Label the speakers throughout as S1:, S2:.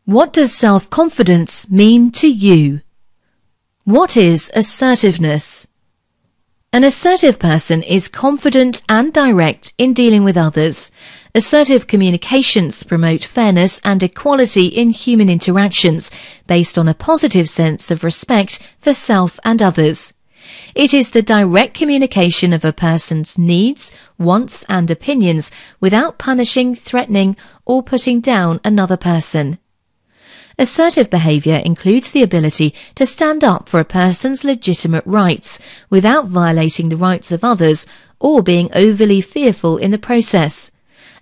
S1: What does self-confidence mean to you? What is assertiveness? An assertive person is confident and direct in dealing with others. Assertive communications promote fairness and equality in human interactions based on a positive sense of respect for self and others. It is the direct communication of a person's needs, wants and opinions without punishing, threatening or putting down another person. Assertive behaviour includes the ability to stand up for a person's legitimate rights without violating the rights of others or being overly fearful in the process.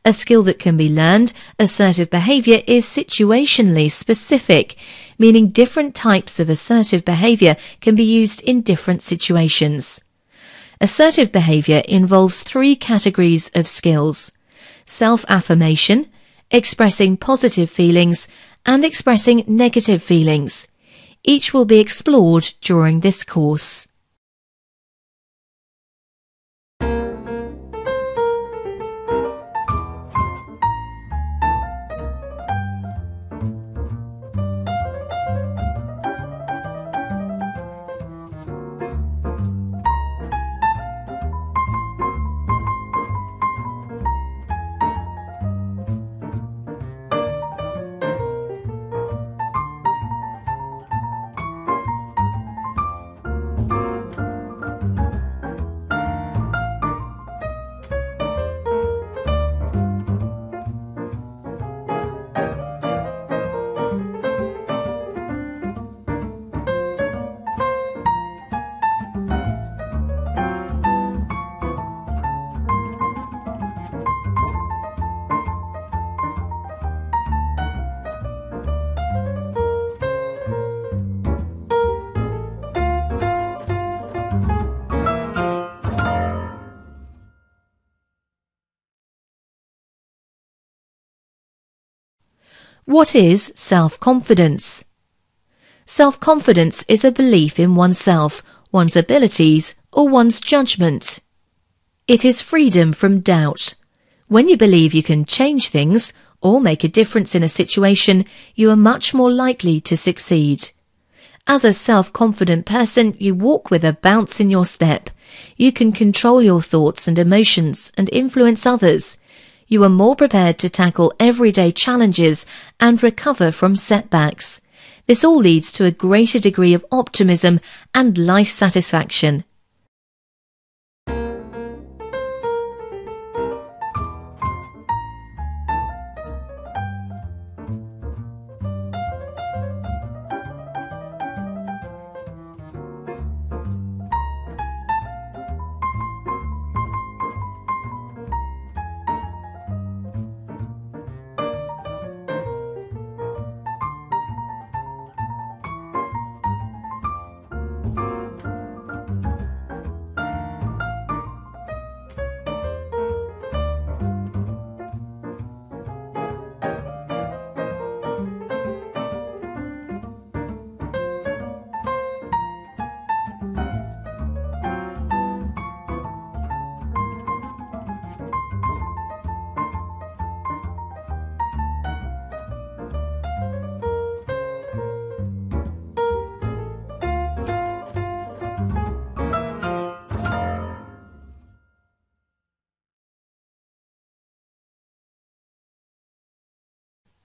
S1: A skill that can be learned, assertive behaviour is situationally specific, meaning different types of assertive behaviour can be used in different situations. Assertive behaviour involves 3 categories of skills: self-affirmation, expressing positive feelings, and expressing negative feelings. Each will be explored during this course. What is self-confidence? Self-confidence is a belief in oneself, one's abilities, or one's judgment. It is freedom from doubt. When you believe you can change things or make a difference in a situation, you are much more likely to succeed. As a self-confident person, you walk with a bounce in your step. You can control your thoughts and emotions and influence others. You are more prepared to tackle everyday challenges and recover from setbacks. This all leads to a greater degree of optimism and life satisfaction.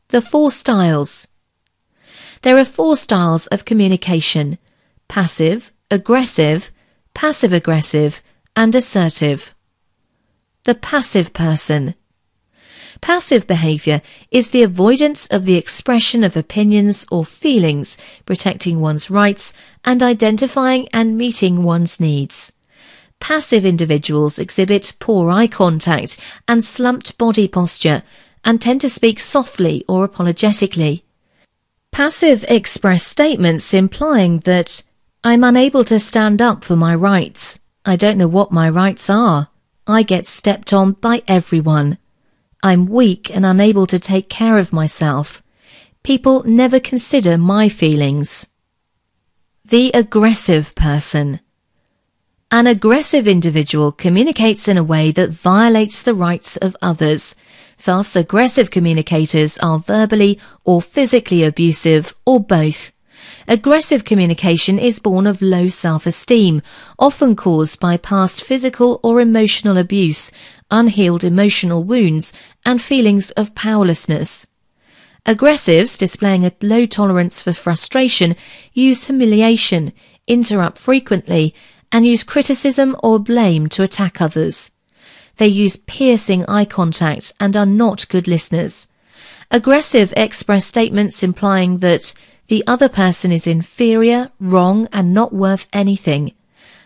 S1: The 4 styles. There are 4 styles of communication: passive, aggressive, passive-aggressive, and assertive. The passive person. Passive behaviour is the avoidance of the expression of opinions or feelings, protecting one's rights and identifying and meeting one's needs. Passive individuals exhibit poor eye contact and slumped body posture, and tend to speak softly or apologetically. Passive express statements implying that I'm unable to stand up for my rights. I don't know what my rights are. I get stepped on by everyone. I'm weak and unable to take care of myself. People never consider my feelings. The aggressive person. An aggressive individual communicates in a way that violates the rights of others. Thus, aggressive communicators are verbally or physically abusive, or both. Aggressive communication is born of low self-esteem, often caused by past physical or emotional abuse, unhealed emotional wounds, and feelings of powerlessness. Aggressives, displaying a low tolerance for frustration, use humiliation, interrupt frequently, and use criticism or blame to attack others. They use piercing eye contact and are not good listeners. Aggressive express statements implying that the other person is inferior, wrong, and not worth anything.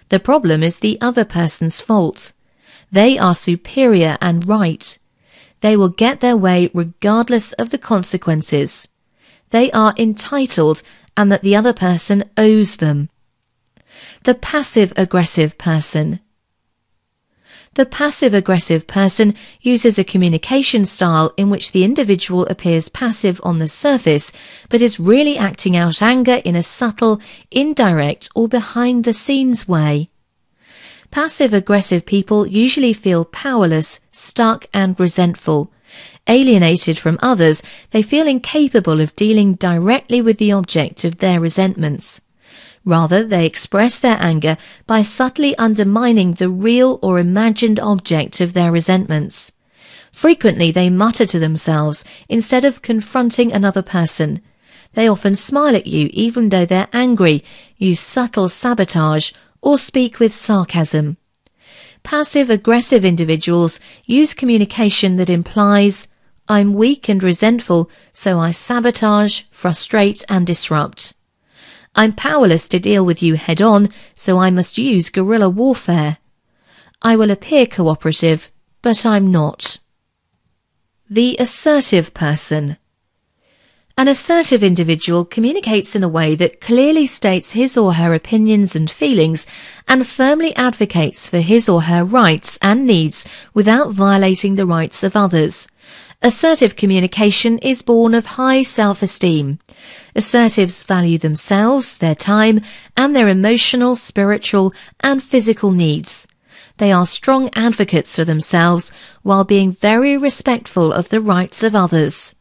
S1: The problem is the other person's fault. They are superior and right. They will get their way regardless of the consequences. They are entitled and that the other person owes them. The passive-aggressive person. The passive-aggressive person uses a communication style in which the individual appears passive on the surface, but is really acting out anger in a subtle, indirect, or behind-the-scenes way. Passive-aggressive people usually feel powerless, stuck, and resentful. Alienated from others, they feel incapable of dealing directly with the object of their resentments. Rather, they express their anger by subtly undermining the real or imagined object of their resentments. Frequently, they mutter to themselves instead of confronting another person. They often smile at you even though they're angry, use subtle sabotage, or speak with sarcasm. Passive-aggressive individuals use communication that implies, "I'm weak and resentful, so I sabotage, frustrate, and disrupt." "I'm powerless to deal with you head-on, so I must use guerrilla warfare." "I will appear cooperative, but I'm not." The assertive person. An assertive individual communicates in a way that clearly states his or her opinions and feelings and firmly advocates for his or her rights and needs without violating the rights of others. Assertive communication is born of high self-esteem. Assertives value themselves, their time, and their emotional, spiritual, and physical needs. They are strong advocates for themselves while being very respectful of the rights of others.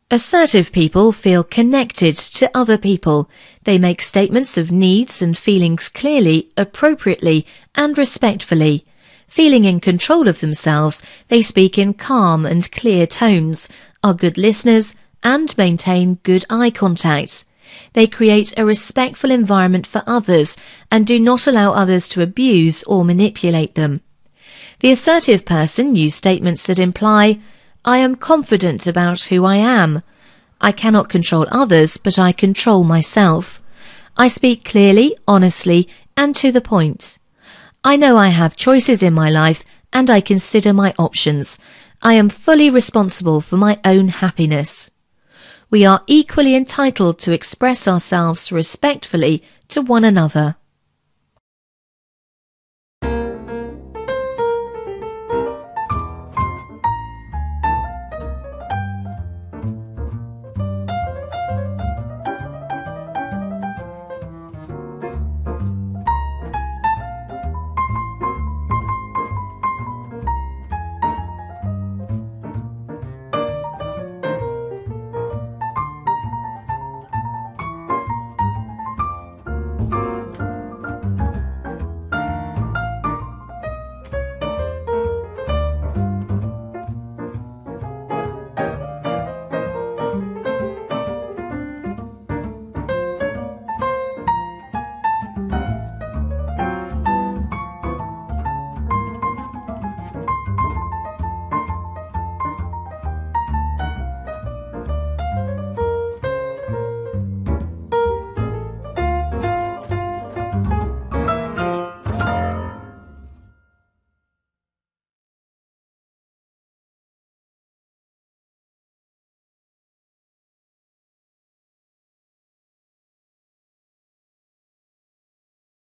S1: Assertive people feel connected to other people. They make statements of needs and feelings clearly, appropriately, and respectfully. Feeling in control of themselves, they speak in calm and clear tones, are good listeners, and maintain good eye contact. They create a respectful environment for others and do not allow others to abuse or manipulate them. The assertive person uses statements that imply, "I am confident about who I am. I cannot control others, but I control myself. I speak clearly, honestly, and to the point. I know I have choices in my life, and I consider my options. I am fully responsible for my own happiness." We are equally entitled to express ourselves respectfully to one another.